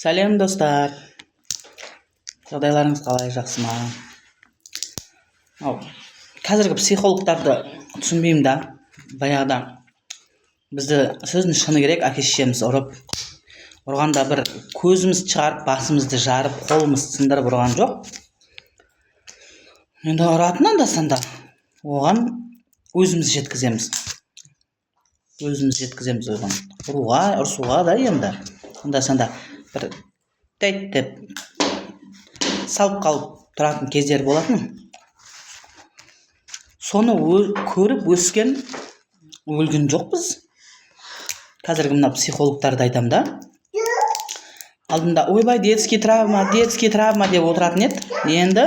Сәлем достар. Жағдайларыңыз қалай, жақсы ма? Қазіргі психологтарды түсінбеймін да. Баяғыда бізді сөздің шыны керек, әке-шешеміз ұрғанда бір көзіміз шығарып, басымызды жарып, қолымыз сындырып ұрған жоқ. Енді ұратын анда-санда оған өзіміз жеткіземіз. Оған ұруға, ұрсуға да енді анда-санда бір тәйт деп салып қалып тұратын кездер болатын. Соны көріп өскен, өлген жоқпыз. Қазіргі мына психологтарды айтам да. Алдында ойбай детский травма деп отыратын еді. Енді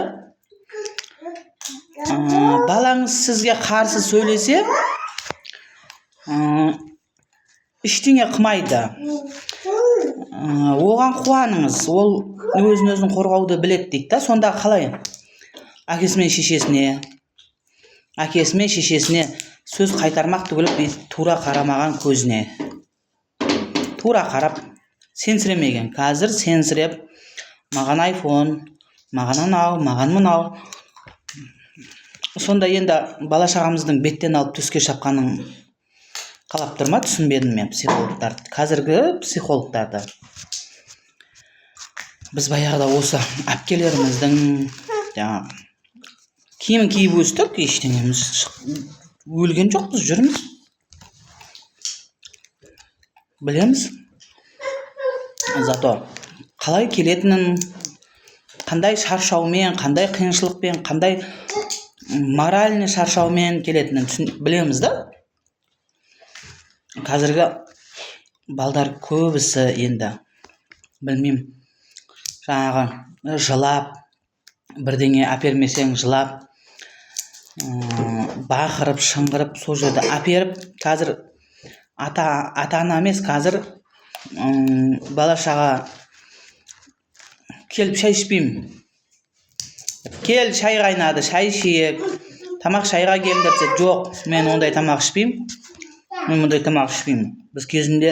балаңыз сізге қарсы сөйлесе, ештеңе қылмайды. Оған қуаныңыз, ол өзін қорғауды біледі дейді да. Сонда қалай? Әкесі мен шешесіне сөз қайтармақ түгіліп тура қарамаған көзіне. Тура қарап, сенсіремеген. Қазір сенсіреп, маған iPhone, маған анау, маған мынау. Сонда енді бала шағамыздың беттен алып түске шапқанын қалап тұрма, түсінбедім мен психологтарды. Қазіргі психологтарды. Біз баяғыда осы әпкелеріміздің киімін киіп өстік, ештеңеміз өлген жоқпыз, жүрміз. Білеміз. Зато қалай келетінін, қандай шаршаумен, қандай қиыншылықпен, қандай моральный шаршаумен келетінін білеміз да. Қазіргі балдар көбісі енді білмеймін, жаңағы жылап, бірдеңе әпермесең жылап, бақырып, шыңғырып, сол жерді әперіп, қазір ата-ана емес, қазір бала шаға келіп шай ішпеймін. Кел, шай қайнады, шай ішейік, тамақ шайға келіңдер десе, жоқ, мен ондай тамақ ішпеймін. Біз кезінде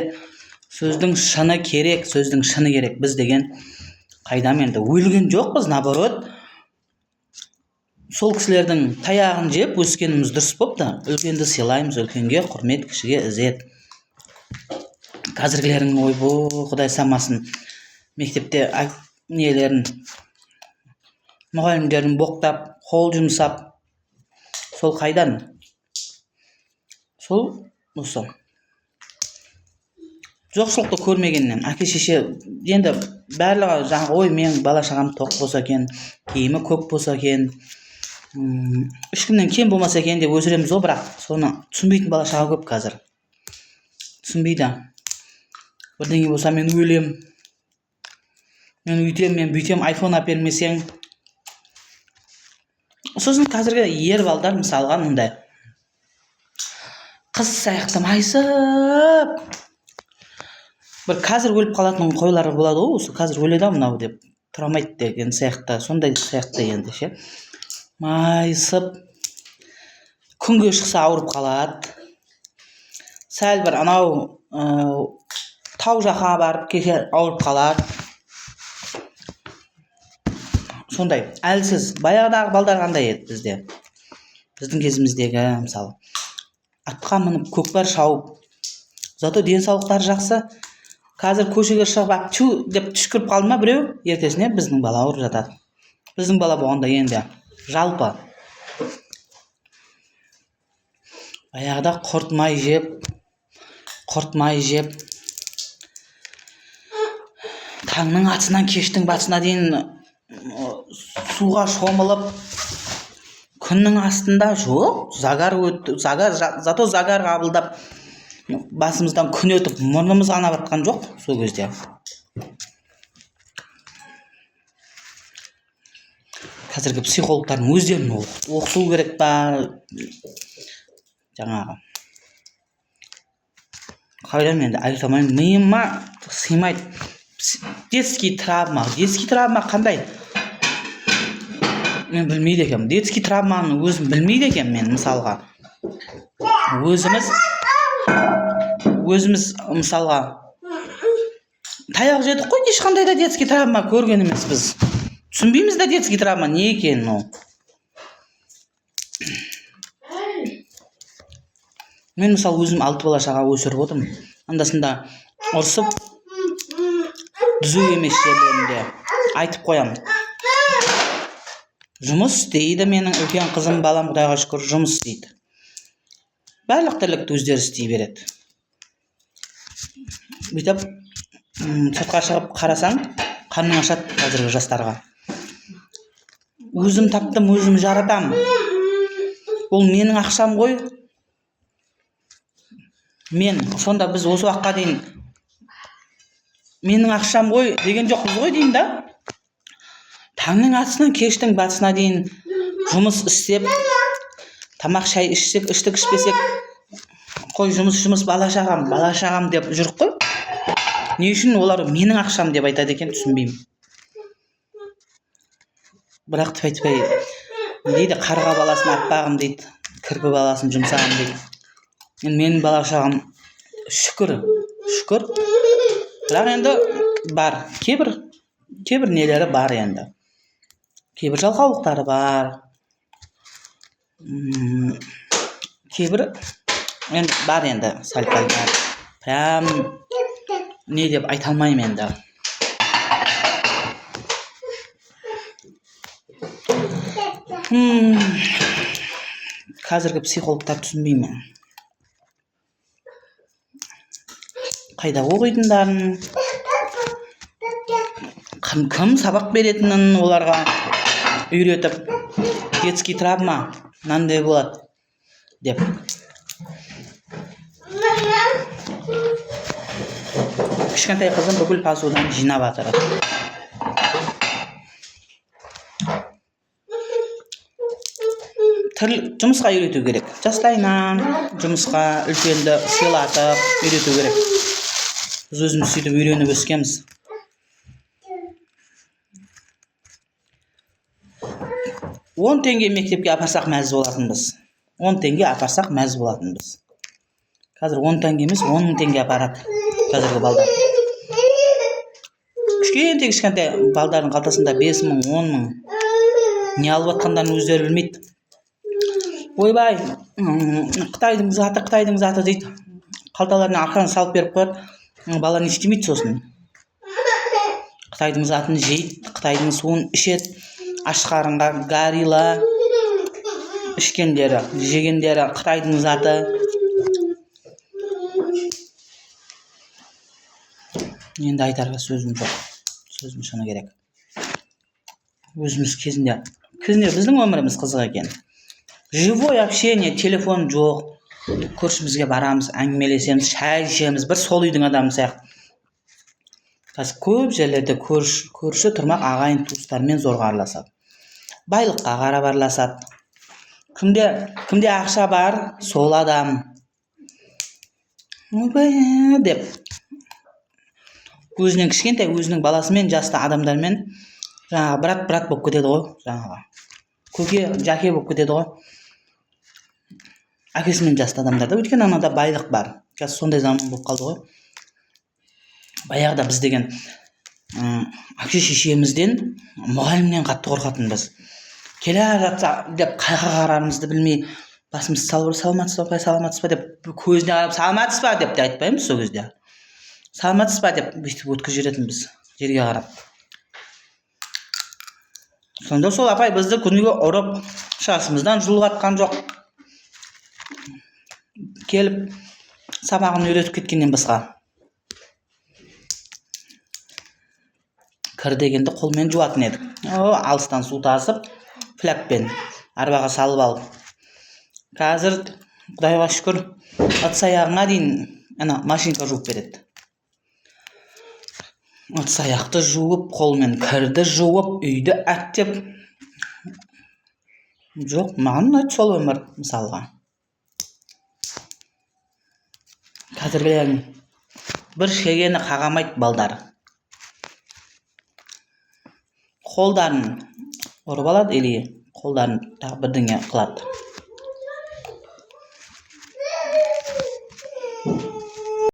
сөздің шыны керек. Біз деген қайдам енді өлген жоқпыз, наоборот. Сол кісілердің таяғын жеп өскеніміз дұрыс болыпты. Үлкенді сыйлаймыз, үлкенге құрмет, кішіге ізет. Қазіргілердің ойбу, Құдай самасын, мектепте нелерін, мұғалімдерін боқтап, қол жұмсап, сол қайдан? Сол осы. Жоқшылықты көрмегеннен, әке-шеше енді барлығы жаңағы ой, мен бала шағам тоқ болса екен, киімі көк болса екен, ешкімнен кем болмаса екен деп өсіреміз ғой, бірақ соны түсінбейтін бала шаға көп қазір. Түсінбейді. Бірдеңе болса мен өлем, мен үйтем, мен бүйтем, iPhone әпермесең. Сосын қазіргі ер балдар мысалға мұндай. Қыз сияқты майысып, бір қазір өліп қалатын қойлары болады ғой, осы қазір өледі мынау деп тұрамайды деген сияқты, сондай сияқты енді ше. Майысып, күнге шықса ауырып қалады. Сәл бір анау тау жаққа барып кеше ауырып қалады. Сондай әлсіз. Баяғыдағы балдар қандай еді бізде? Біздің кезіміздегі мысалы атқа мініп көкпар шауып, зато денсаулықтары жақсы. Қазір көшеге шығып чу деп түшкіріп қалды ма біреу, ертесіне біздің бала ауырып жатады. Біздің бала болғанда енді жалпы баяғыда құрт май жеп таңның атысынан кештің батысына дейін суға шомылып, күннің астында жоқ, зато загар қабылдап, басымыздан күн өтіп, мұрнымыз ғана батқан жоқ сол кезде. Қазіргі психологтардың өздерін оқыту керек па? Жаңағы қайдам енді айта алмаймын, миыма сыймайды. Детский травма қандай? Мен білмейді екенмін. Детский травманы өзім білмейді екенмін мен мысалға. Өзіміз мысалға таяқ жедік қой, ешқандай да детский травма көрген емес біз. Түсінбейміз да детский травма не екенін ол. Мен мысалы өзім 6 бала шаға өсіріп отырмын. Андасында ұрсып түзу емес жерлерінде айтып қоямын. Жұмыс істейді, менің үлкен қызым, балам, Құдайға шүкір, жұмыс істейді. Барлық тірлікті өздері істей береді. Бүйтіп сыртқа шығып қарасаң, қаның ашады қазіргі жастарға. Өзім таптым, өзім жаратам. Ол менің ақшам ғой. Мен сонда біз осы уақытқа дейін менің ақшам ғой деген жоқпыз ғой деймін да. Таңның атысынан кештің батысына дейін жұмыс істеп, тамақ шай ішсек, іштік ішпесек, қой жұмыс бала шағам деп жүріп қой. Не үшін олар менің ақшам деп айтады екен, түсінбеймін. Бірақ тіпай не дейді, қарға баласын аппағым дейді, кірпі баласын жұмсағым дейді. Менің бала шағам шүкір. Бірақ енді бар, кейбір нелері бар енді. Кейбір жалқаулықтары бар. Кейбір енді бар енді, сәл-пәл бар. Прям не деп айта алмаймын енді. Қазіргі психологтар түсінбеймін. Қайда оқитындарын, кім сабақ беретінін оларға үйретіп, детский травма мынандай болады деп. Кішкентай қызым бүкіл посуданы жинап жатыр. Жұмысқа үйрету керек. Жастайынан жұмысқа үлкенді сыйлатып үйрету керек. Біз өзіміз сөйтіп үйреніп өскенбіз. $10 мектепке апарсақ мәз болатынбыз. 10 теңге апарсақ мәз болатынбыз. Қазір 10 теңге емес, 10 теңге апарады қазіргі балдар. Кішкентай балдардың қалтасында 5 мың, 10 мың. Не алып атқандарын өздері білмейді. Ойбай, Қытайдың заты дейді. Қалталарына арқаны салып беріп қояды. Бала не істемейді сосын. Қытайдың затын жейді, Қытайдың суын ішеді. Аш қарынға горилла ішкендері, жегендері Қытайдың заты. Енді айтарға сөзім жоқ. Сөзім шыны керек. Өзіміз кезінде біздің өміріміз қызық екен. Живой общение, телефон жоқ. Көршімізге барамыз, әңгімелесеміз, шай ішеміз, бір сол үйдің адамы сияқты. Қазір көп жерлерде көрші тұрмақ ағайын туыстармен зорға араласады. Байлыққа қарап араласады. Кімде ақша бар, сол адам. Ойбай деп. Өзінің кішкентай, өзінің баласымен, жасты адамдармен жаңағы брат болып кетеді ғой, жаңағы. Көке, жаке болып кетеді ғой. Әкесімен жасты адамдарда, өйткені анада байлық бар. Қазір сондай заман болып қалды ғой. Баяғыда біз деген әке-шешемізден, мұғалімнен қатты қорқатынбыз. Келе жатса деп қайға қарарымызды білмей, басымыз саламатсыз ба деп көзіне қарап, саламатсыз ба деп те айтпаймыз сол кезде. Саламатсыз ба деп бүйтіп өткізіп жүретінбіз жерге қарап. Сонда сол апай бізді күніге ұрып, шашымыздан жұлып атқан жоқ. Келіп сабағын үйретіп кеткеннен басқа. Кір дегенді қолмен жуатын едік. Алыстан су тасып, фляппен арбаға салып алып. Қазір Құдайға шүкір, ыдыс аяғына дейін машинка жуып береді. Ыдыс аяқты жуып, қолмен кірді жуып, үйді әттеп. Жоқ, маған ұнайды сол өмір, мысалға. Қазіргілердің бір шегені қағамайды балдар. Қолдарын ұрып алады, или қолдарын бірдеңе қылады.